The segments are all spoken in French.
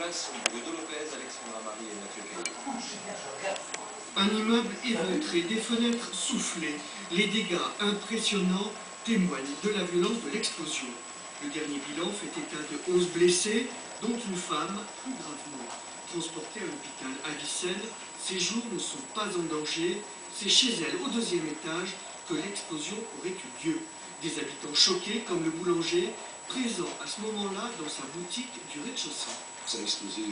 Place Bruno Lopez, Alexandra Marie et Mathieu Caillé. Un immeuble éventré, des fenêtres soufflées, les dégâts impressionnants témoignent de la violence de l'explosion. Le dernier bilan fait état de 11 blessés, dont une femme plus gravement. Transportée à l'hôpital à Vicenne, ses jours ne sont pas en danger. C'est chez elle, au deuxième étage, que l'explosion aurait eu lieu. Des habitants choqués, comme le boulanger, présent à ce moment-là dans sa boutique du rez-de-chaussée. Ça a explosé,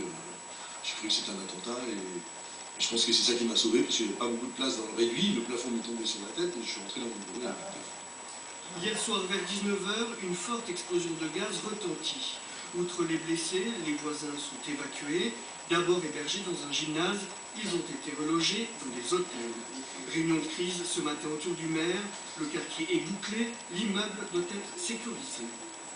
j'ai cru que c'était un attentat et je pense que c'est ça qui m'a sauvé parce qu'il n'y avait pas beaucoup de place dans le réduit, le plafond m'est tombé sur la tête et je suis rentré dans mon bureau. Hier soir vers 19h, une forte explosion de gaz retentit. Outre les blessés, les voisins sont évacués. D'abord hébergés dans un gymnase, ils ont été relogés dans des hôtels. Réunion de crise ce matin autour du maire. Le quartier est bouclé, l'immeuble doit être sécurisé.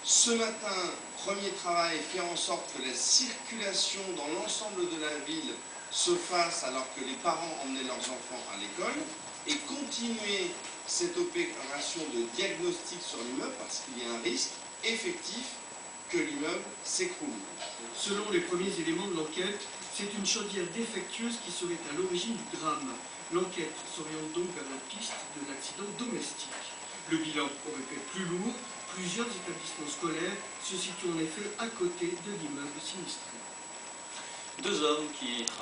Ce matin, premier travail, faire en sorte que la circulation dans l'ensemble de la ville se fasse alors que les parents emmenaient leurs enfants à l'école et continuer cette opération de diagnostic sur l'immeuble parce qu'il y a un risque effectif que l'immeuble s'écroule. Selon les premiers éléments de l'enquête, c'est une chaudière défectueuse qui serait à l'origine du drame. L'enquête s'oriente donc vers la piste de l'accident domestique. Le bilan aurait pu être plus lourd. Plusieurs établissements scolaires se situent en effet à côté de l'immeuble sinistré. Deux hommes qui travaillent